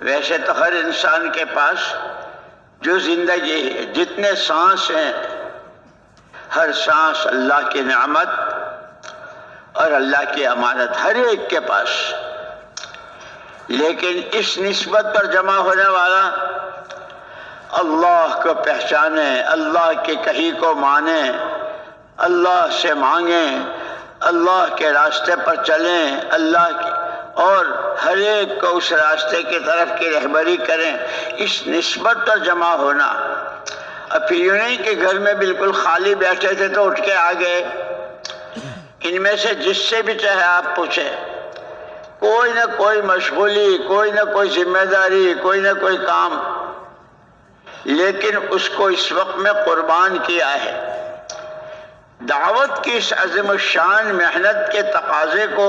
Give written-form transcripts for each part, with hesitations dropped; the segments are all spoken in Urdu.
ویسے تو ہر انسان کے پاس جو زندگی ہے، جتنے سانس ہیں، ہر سانس اللہ کی نعمت اور اللہ کی امانت ہر ایک کے پاس، لیکن اس نسبت پر جمع ہونے والا اللہ کو پہچانے، اللہ کی کہی کو مانے، اللہ سے مانگیں، اللہ کے راستے پر چلیں، اللہ کی اور ہر ایک کو اس راستے کی طرف کی رہبری کریں، اس نسبت پر جمع ہونا۔ اب پھر یوں نہیں کہ گھر میں بالکل خالی بیٹھے تھے تو اٹھ کے آ گئے۔ ان میں سے جس سے بھی چاہے آپ پوچھیں، کوئی نہ کوئی مشغولی، کوئی نہ کوئی ذمہ داری، کوئی نہ کوئی کام، لیکن اس کو اس وقت میں قربان کیا ہے۔ دعوت کی اس عظیم الشان محنت کے تقاضے کو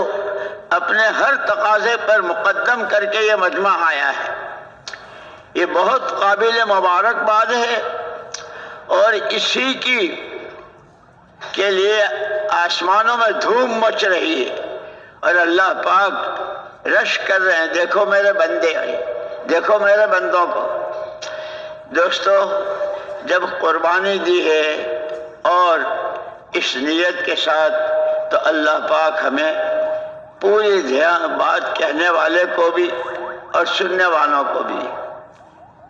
اپنے ہر تقاضے پر مقدم کر کے یہ مجمع آیا ہے۔ یہ بہت قابل مبارکباد ہے، اور اسی کے لیے آسمانوں میں دھوم مچ رہی ہے، اور اللہ پاک رش کر رہے ہیں، دیکھو میرے بندے آئے، دیکھو میرے بندوں کو۔ دوستو، جب قربانی دی ہے اور اس نیت کے ساتھ، تو اللہ پاک ہمیں پوری بات کہنے والے کو بھی اور سننے والوں کو بھی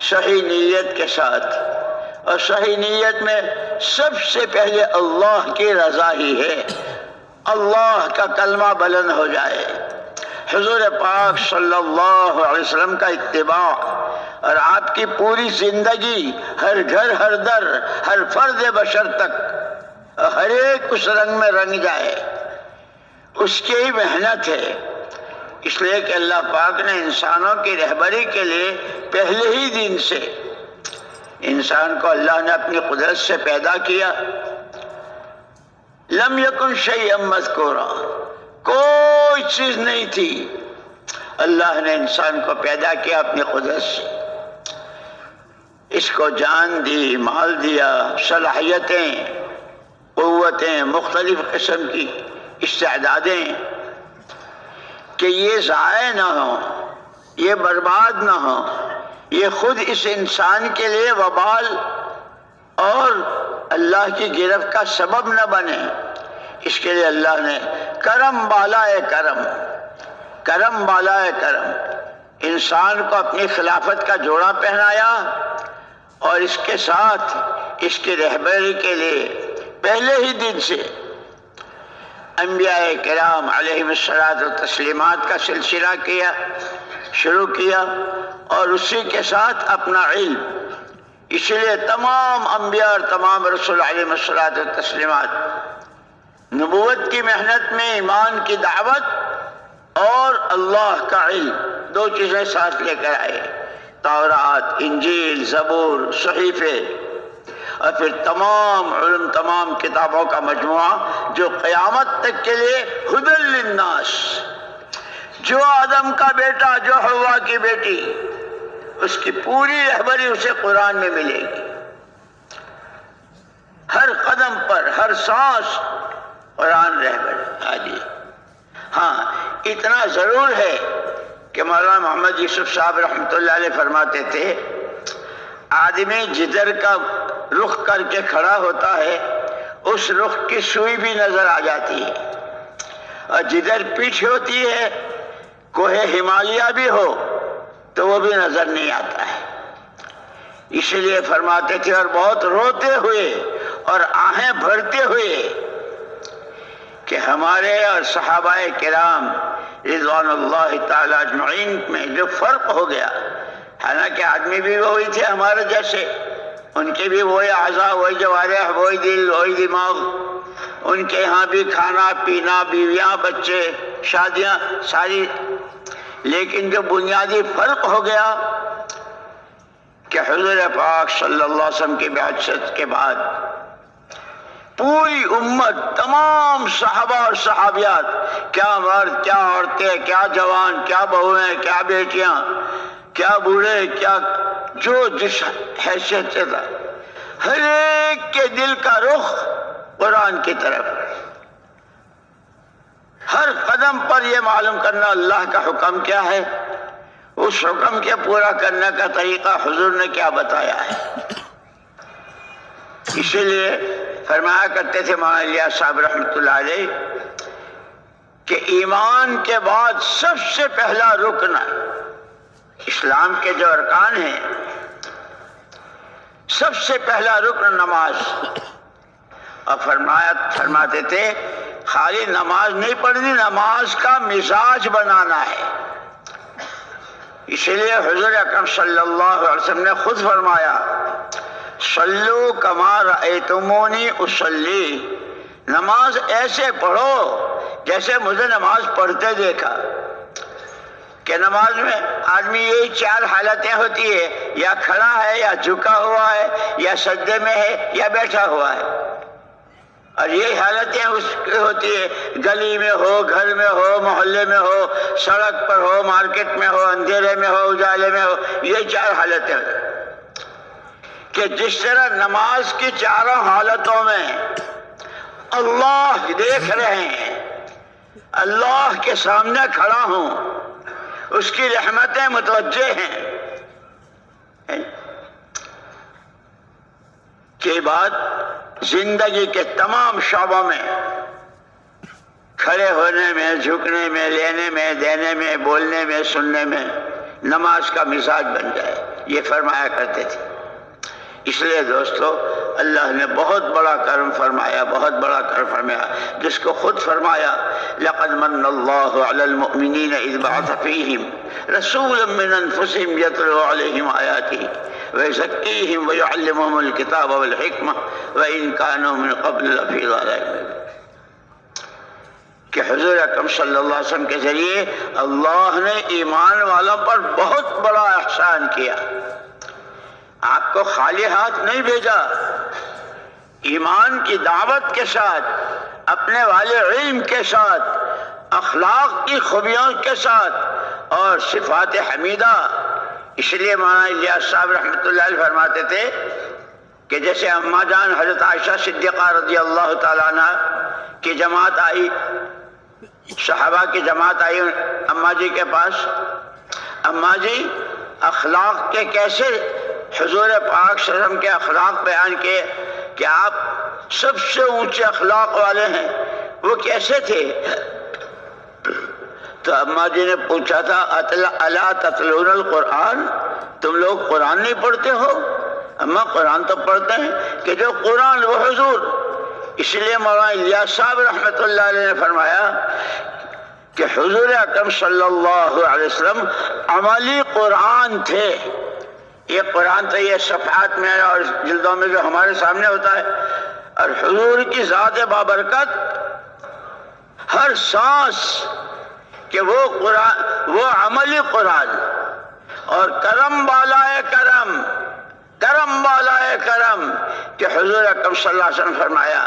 صحیح نیت کے ساتھ، اور صحیح نیت میں سب سے پہلے اللہ کی رضا ہی ہے، اللہ کا کلمہ بلند ہو جائے، حضور پاک صلی اللہ علیہ وسلم کا اتباع، اور آپ کی پوری زندگی ہر گھر، ہر در، ہر فرد بشر تک ہر ایک اس رنگ میں رنگ جائے، اس کی ہی محنت ہے۔ اس لیے کہ اللہ پاک نے انسانوں کی رہبری کے لیے پہلے ہی دن سے انسان کو اللہ نے اپنی قدرت سے پیدا کیا۔ لم یکن شیئا مذکورا، کوئی چیز نہیں تھی، اللہ نے انسان کو پیدا کیا اپنی قدرت سے، اس کو جان دی، مال دیا، صلاحیتیں، قوتیں، مختلف قسم کی استعدادیں، کہ یہ ضائع نہ ہو، یہ برباد نہ ہو، یہ خود اس انسان کے لیے وبال اور اللہ کی گرفت کا سبب نہ بنے۔ اس کے لیے اللہ نے کرم بالائے کرم، کرم بالائے کرم، انسان کو اپنی خلافت کا جوڑا پہنایا، اور اس کے ساتھ اس کی رہبری کے لیے پہلے ہی دن سے انبیاء کرام علیہم الصلاۃ والتسلیمات کا سلسلہ شروع کیا، اور اسی کے ساتھ اپنا علم۔ اس لیے تمام انبیاء اور تمام رسول علیہم الصلاۃ والتسلیمات نبوت کی محنت میں ایمان کی دعوت اور اللہ کا علم، دو چیزیں ساتھ لے کر آئے، تورات، انجیل، زبور، صحیفے، اور پھر تمام علم، تمام کتابوں کا مجموعہ جو قیامت تک کے لیے ہدی للناس، جو آدم کا بیٹا، جو حوا کی بیٹی، اس کی پوری رہبری اسے قرآن میں ملے گی، ہر قدم پر، ہر سانس قرآن رہبری۔ ہاں، اتنا ضرور ہے کہ مولانا محمد یوسف صاحب رحمۃ اللہ علیہ فرماتے تھے، آدمی جدھر کا رخ کر کے کھڑا ہوتا ہے اس رخ کی سوئی بھی نظر آ جاتی ہے، اور جدھر پیٹھ ہوتی ہے کوہ ہمالیہ بھی ہو تو وہ بھی نظر نہیں آتا ہے۔ اس لیے فرماتے تھے، اور بہت روتے ہوئے اور آہیں بھرتے ہوئے، کہ ہمارے اور صحابہ کرام رضوان اللہ تعالی اجمعین میں جو فرق ہو گیا، حالانکہ آدمی بھی وہی تھے ہمارے جیسے، ان کے بھی وہی اعضاء، وہی جوارح، وہی دل، وہی دماغ، ان کے یہاں بھی کھانا پینا، بیویاں، بچے، شادیاں ساری، لیکن جو بنیادی فرق ہو گیا کہ حضور پاک صلی اللہ علیہ وسلم کی بعثت کے بعد پوری امت، تمام صحابہ اور صحابیات، کیا مرد، کیا عورتیں، کیا جوان، کیا بہویں، کیا بیٹیاں، کیا بوڑھے، کیا جو جس حیثیت سے تھا، ہر ایک کے دل کا رخ قرآن کی طرف، ہر قدم پر یہ معلوم کرنا اللہ کا حکم کیا ہے، اس حکم کے پورا کرنے کا طریقہ حضور نے کیا بتایا ہے. اسی لیے فرمایا کرتے تھے مولانا الیاس صاحب رحمۃ اللہ علیہ کہ ایمان کے بعد سب سے پہلا رکن اسلام کے جو ارکان ہیں، سب سے پہلا رکن نماز. اور فرماتے تھے خالی نماز نہیں پڑھنی، نماز کا مزاج بنانا ہے. اسی لیے حضور اکرم صلی اللہ علیہ وسلم نے خود فرمایا صلو کما رأیتمونی اصلی، نماز ایسے پڑھو جیسے مجھے نماز پڑھتے دیکھا. کہ نماز میں آدمی یہی 4 حالتیں ہوتی ہے، یا کھڑا ہے، یا جھکا ہوا ہے، یا سجدے میں ہے، یا بیٹھا ہوا ہے. اور یہ حالتیں اس کی ہوتی ہے، گلی میں ہو، گھر میں ہو، محلے میں ہو، سڑک پر ہو، مارکیٹ میں ہو، اندھیرے میں ہو، اجالے میں ہو. یہ 4 حالتیں ہوتی ہیں کہ جس طرح نماز کی 4 حالتوں میں اللہ دیکھ رہے ہیں، اللہ کے سامنے کھڑا ہوں، اس کی رحمتیں متوجہ ہیں. کے بعد زندگی کے تمام شعبوں میں کھڑے ہونے میں، جھکنے میں، لینے میں، دینے میں، بولنے میں، سننے میں نماز کا مزاج بن جائے، یہ فرمایا کرتے تھے. اس لیے دوستو اللہ نے بہت بڑا کرم فرمایا، بہت بڑا کرم فرمایا، جس کو خود فرمایا لقد من اللہ علی المؤمنین اذ بعث فیہم رسولا من انفسہم یتلو علیہم آیاتہ ویزکیہم ویعلمہم الکتاب والحکمہ وان کانوا من قبل لفی ضلال مبین. کہ حضور اکرم صلی اللہ علیہ وسلم کے ذریعے اللہ نے ایمان والوں پر بہت بڑا احسان کیا. آپ کو خالی ہاتھ نہیں بھیجا، ایمان کی دعوت کے ساتھ، اپنے والے علم کے ساتھ، اخلاق کی خوبیوں کے ساتھ اور صفات حمیدہ. اس لیے مولانا الیاس صاحب رحمۃ اللہ علیہ فرماتے تھے کہ جیسے اماں جان حضرت عائشہ صدیقہ رضی اللہ تعالیٰ عنہ کی جماعت آئی، صحابہ کی جماعت آئی اماں جی کے پاس. اماں جی اخلاق کے کیسے حضور پاک صلی اللہ علیہ وسلم کے اخلاق بیان کیے کہ آپ سب سے اونچے اخلاق والے ہیں، وہ کیسے تھے؟ تو اماں جی نے پوچھا تھا الا تتلون القرآن، تم لوگ قرآن نہیں پڑھتے ہو؟ اماں قرآن تو پڑھتے ہیں کہ جو قرآن وہ حضور. اس لیے مولانا الیاس صاحب رحمۃ اللہ علیہ نے فرمایا کہ حضور اکرم صلی اللہ علیہ وسلم عملی قرآن تھے. یہ قرآن تو یہ صفحات میں اور جلدوں میں جو ہمارے سامنے ہوتا ہے، اور حضور کی ذات بابرکت ہر سانس کہ وہ قرآن، وہ عملی قرآن. اور کرم بالائے کرم، کرم بالائے کرم کہ حضور اکرم صلی اللہ علیہ وسلم فرمایا